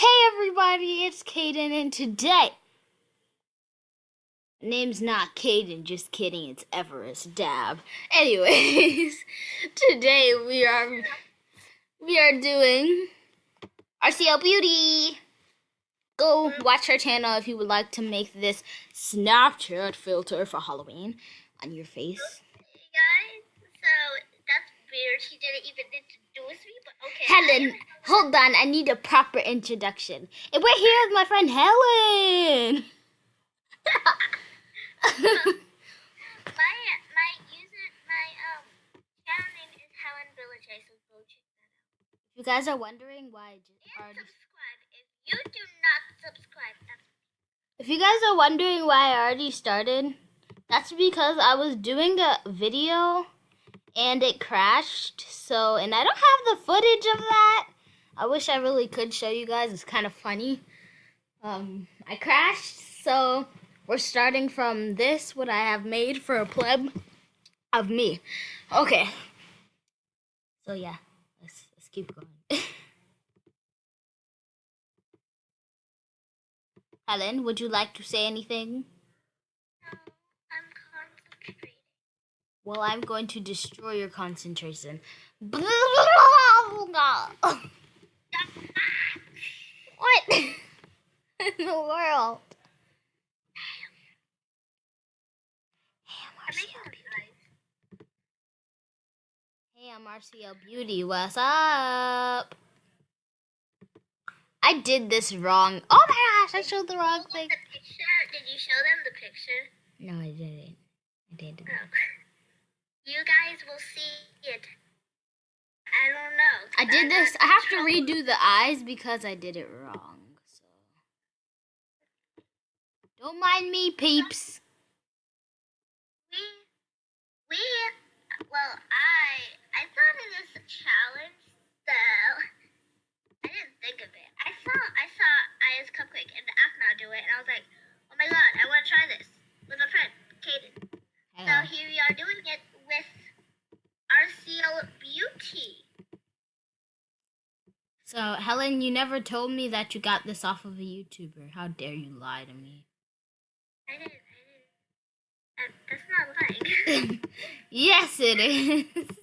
Hey everybody, it's Caden, and today, name's not Caden, just kidding, it's Everest Dab. Anyways, today we are doing RCL Beauty. Go watch our channel if you would like to make this Snapchat filter for Halloween on your face. Hey guys, so that's weird. She didn't even introduce me, but okay. Helen, hold on, I need a proper introduction. And we're here with my friend Helen. my channel name is Helen Village, so go check that out. If you guys are wondering why I just And subscribe. If you do not subscribe, If you guys are wondering why I already started, that's because I was doing a video and it crashed. And I don't have the footage of that. I wish I really could show you guys. It's kind of funny. I crashed, so we're starting from this, what I have made for a pleb of me. Okay. So yeah, let's keep going. Helen, would you like to say anything? No, I'm concentrating. Well, I'm going to destroy your concentration. What in the world? Hey, I'm RCL Beauty. What's up? I did this wrong. Oh my gosh, I showed the wrong thing. The picture? Did you show them the picture? No, I didn't. I didn't. Oh. You guys will see it. I don't know. I did this. I have to redo the eyes because I did it wrong. So don't mind me, peeps. Well, I thought of this challenge, so I didn't think of it. I saw Aya's Cupcake and Afna do it, and I was like, oh my god, I want to try this with my friend Caden. So here we are doing it with RCL Beauty. So Helen, you never told me that you got this off of a YouTuber. How dare you lie to me? I didn't. That's not lying. Yes, it is. No, it's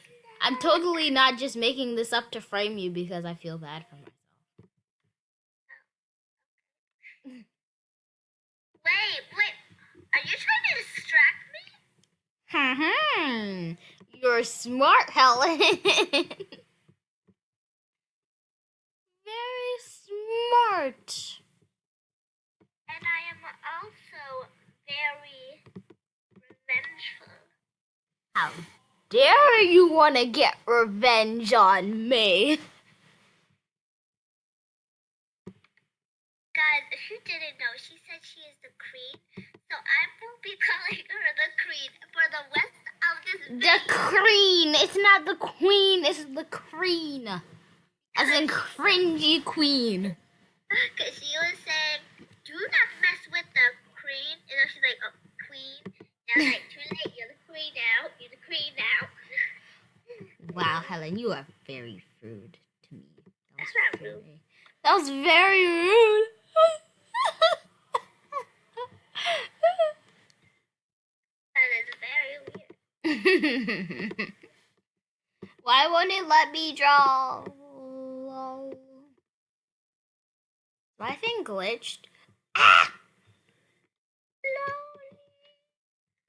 not. I'm totally not just making this up to frame you because I feel bad for myself. Wait. Are you trying to distract me? You're smart, Helen. Very smart. And I am also very revengeful. How dare you want to get revenge on me? Guys, if you didn't know, she said she is the queen. So I will be calling her the queen for the rest of this video. The queen. It's not the queen. It's the queen. As in cringy queen. Because she was saying, do not mess with the queen. And then she's like, oh, queen. And I was like, too late. You're the queen now. You're the queen now. Wow, Helen, you are very rude to me. That's not rude. That was very rude. That is very weird. Why won't it let me draw? My thing glitched. Ah! Lonely.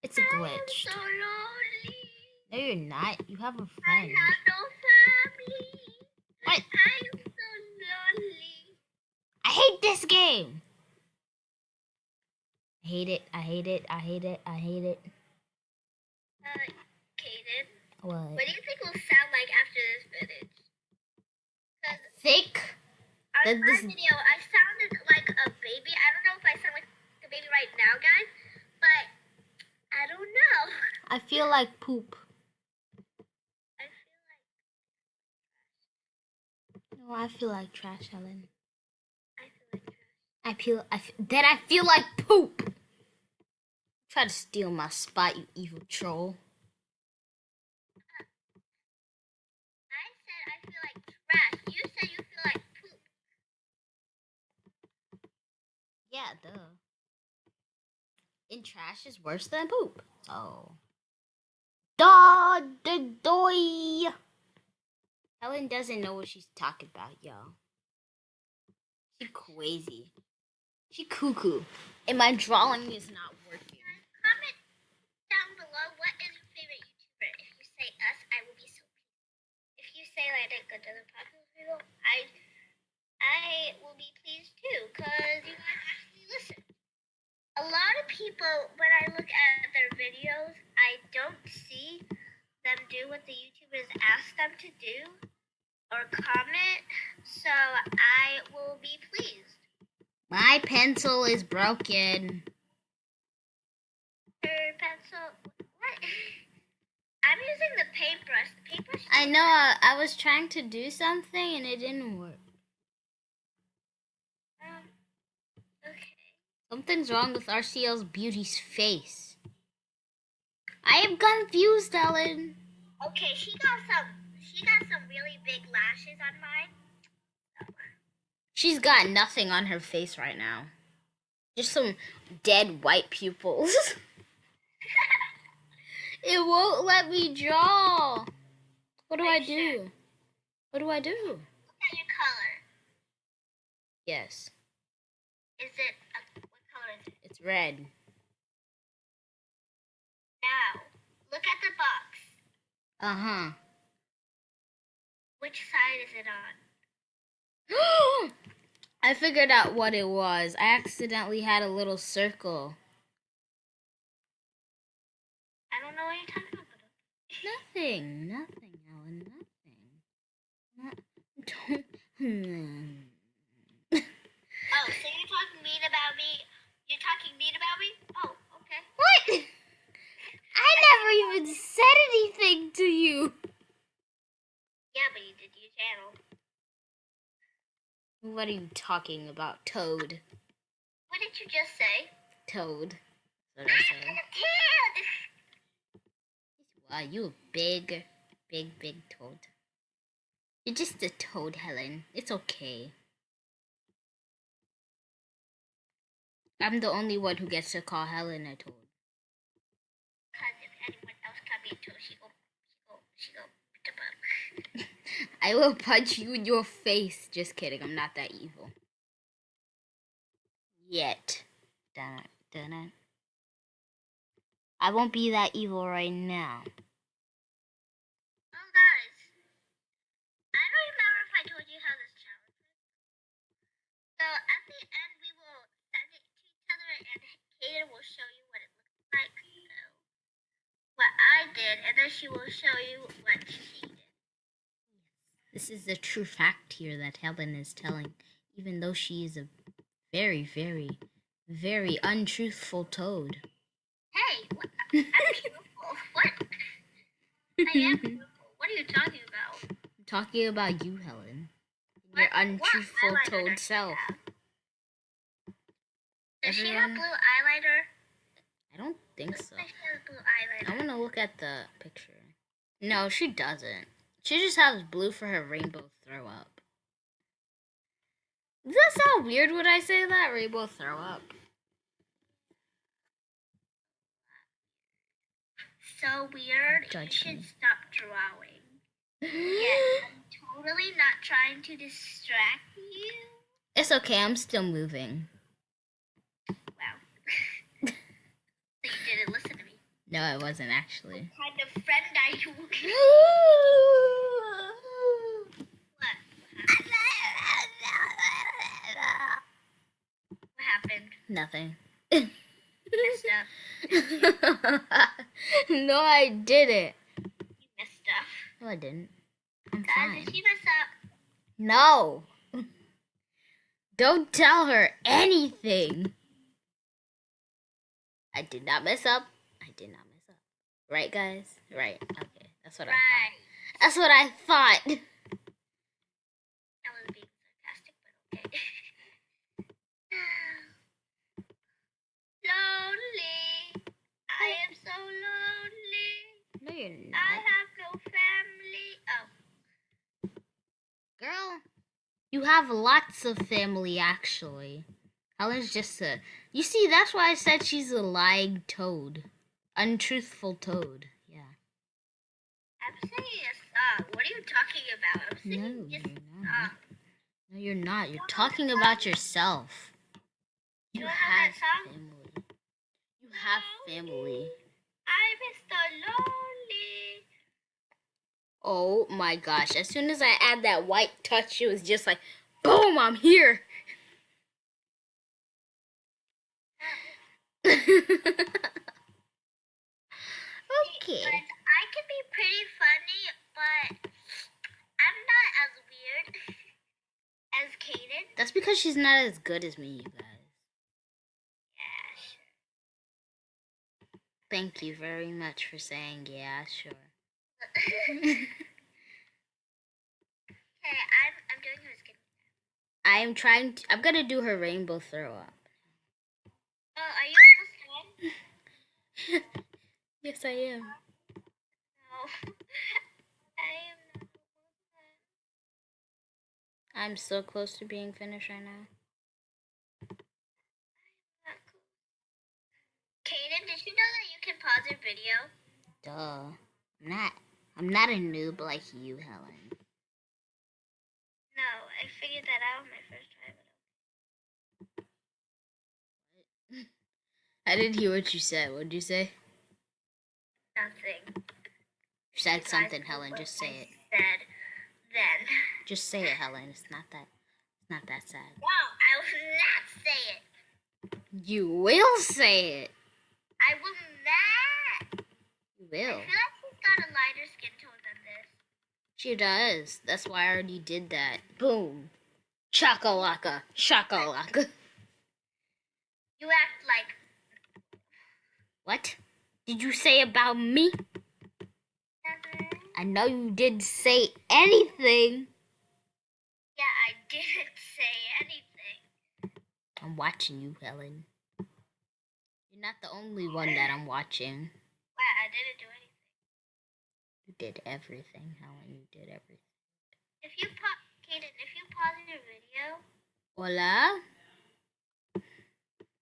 It's glitched. I am so lonely. No, you're not. You have a I friend. have no family. What? I'm so lonely. I hate this game. I hate it. I hate it. I hate it. I hate it. Caden, What? what do you think will sound like after this footage? Thick. On my video, I sounded like a baby. I don't know if I sound like a baby right now, guys, but I don't know. I feel like poop. No, I feel like trash, Helen. I feel like poop. Try to steal my spot, you evil troll. I said I feel like trash. You said you feel like poop. Yeah, duh. And trash is worse than poop. So. Da da doy. Helen doesn't know what she's talking about, y'all. She crazy. She cuckoo. And my drawing is not working. Comment down below what is your favorite YouTuber. If you say us, I will be so pleased. If you say like a good other popular people, I will be pleased too, because you guys actually listen. A lot of people, when I look at their videos, I don't see them do what the YouTubers ask them to do or comment, so I will be pleased. My pencil is broken. Her pencil, what? I'm using the paintbrush. The paintbrush. I know, I was trying to do something and it didn't work. Okay. Something's wrong with RCL's beauty's face. I am confused, Ellen. Okay, she got some really big lashes on mine. She's got nothing on her face right now. Just some dead white pupils. It won't let me draw. What do I do? What do I do? Look at your color. Yes. Is it what color is it? It's red. Now, look at the box. Uh-huh. Which side is it on? I figured out what it was. I accidentally had a little circle. I don't know what you're talking about. Nothing, Ellen, nothing. Don't. Oh, so you're talking mean about me? You're talking mean about me? Oh, okay. What? I never even said anything to you. Yeah, but you did your channel. What are you talking about, Toad? What did you just say? Toad. That's what I said. Wow, you a big toad. You're just a toad, Helen. It's okay. I'm the only one who gets to call Helen a toad. Because if anyone else can be a toad, she go I will punch you in your face. Just kidding, I'm not that evil. Yet. Dun. I won't be that evil right now. Oh, guys. I don't remember if I told you how this challenge is. So, at the end, we will send it to each other, and Kaden will show you what it looks like. So, what I did, and then she will show you what she did. This is the true fact here that Helen is telling, even though she is a very, very, very untruthful toad. Hey, what? I'm truthful. What? I am truthful. What are you talking about? I'm talking about you, Helen. Your untruthful toad self. Does she have blue eyeliner? I don't think so. She has blue eyeliner. I want to look at the picture. No, she doesn't. She just has blue for her rainbow throw up. Does that sound weird when I say that? Rainbow throw up. So weird. You should stop drawing. Yeah, I'm totally not trying to distract you. It's okay, I'm still moving. Wow. So you didn't listen to me. No, I wasn't actually. What kind of friend are you? What happened? Nothing. You messed up. No, I didn't. You messed up. No, I didn't. I'm Guys, fine. did she mess up? No. Don't tell her anything. I did not mess up. I did not mess up. Right, guys? Right. Okay. That's what I thought. That's what I thought. I was being sarcastic, but okay. Lonely. I am so lonely. No, you're I not. have no family. Oh. Girl, you have lots of family, actually. Helen's just a. You see, that's why I said she's a lying toad. Untruthful toad. Yeah. I'm singing a song. What are you talking about? I'm No, singing you're just a not. song. No, you're not. You're talking about yourself. You You don't know have that song? family. You have family. I'm Mr. Lonely. Oh my gosh. As soon as I add that white touch, it was just like, boom, I'm here. Okay. Guys, I can be pretty funny, but I'm not as weird as Kaden. That's because she's not as good as me, you guys. Yeah, sure. Thank you very much for saying yeah, sure. Okay, I'm doing her skin. I'm gonna do her rainbow throw up. Oh, are you almost done? Yes, I am. No. I am not almost done. I'm so close to being finished right now. Not cool. Kaden, did you know that you can pause your video? Duh. I'm not a noob like you, Helen. No, I figured that out on my first try. I didn't hear what you said. What did you say? Nothing. You said Guys, something, that's Helen. what Just say I it. said then. Just say it, Helen. It's not that sad. No, I will not say it. You will say it. I will not. You I will. feel like she's got a lighter skin tone than this. She does. That's why I already did that. Boom. Chakalaka. Shakalaka. You act like. What did you say about me? I know you didn't say anything. Yeah, I didn't say anything. I'm watching you, Helen. You're not the only one that I'm watching. Wow, I didn't do anything. You did everything, Helen. You did everything. Kaden, if you pause your video, Hola?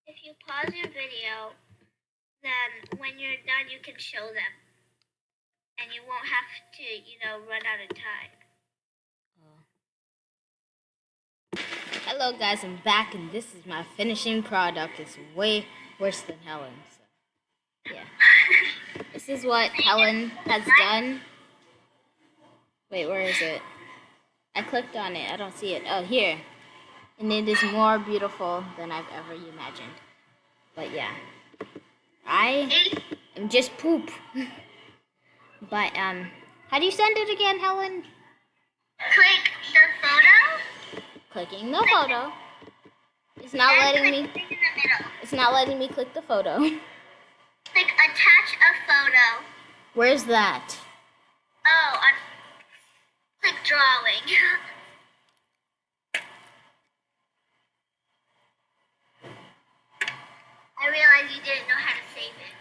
if you pause your video, then when you're done, you can show them. And you won't have to, run out of time. Hello guys, I'm back and this is my finishing product. It's way worse than Helen's. So, yeah. This is what Helen has done. Wait, where is it? I clicked on it. I don't see it. Oh, here. And it is more beautiful than I've ever imagined. But yeah. I am just poop. But, how do you send it again, Helen? Click the photo. Clicking the photo. It's not letting me. In the middle. It's not letting me click the photo. Click attach a photo. Where's that? Oh, click drawing. I realized you didn't know how to save it.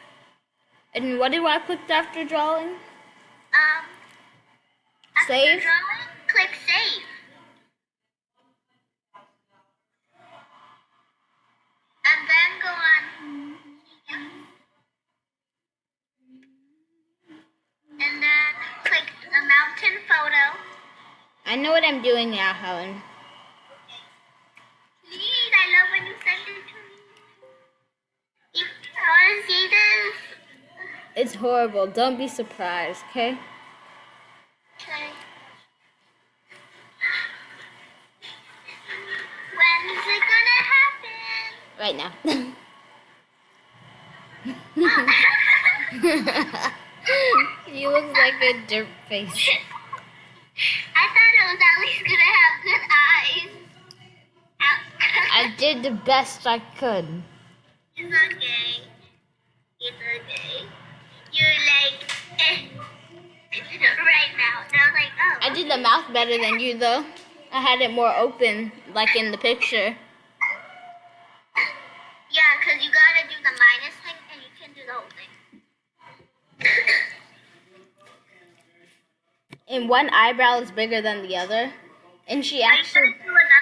And what do I click after drawing? After Save? drawing, click save. And then go on. And then click the mountain photo. I know what I'm doing now, Helen. Please, I love when you send it to me. I want to see this. It's horrible. Don't be surprised, okay? Okay. When's it gonna happen? Right now. He looks like a dirt face. I thought it was at least gonna have good eyes. I did the best I could. It's okay. It's okay. You're like, right now. And I was like, oh. I did the mouth better than you, though. I had it more open, like in the picture. Yeah, because you gotta do the minus thing and you can do the whole thing. And one eyebrow is bigger than the other. And she Are you actually... gonna do another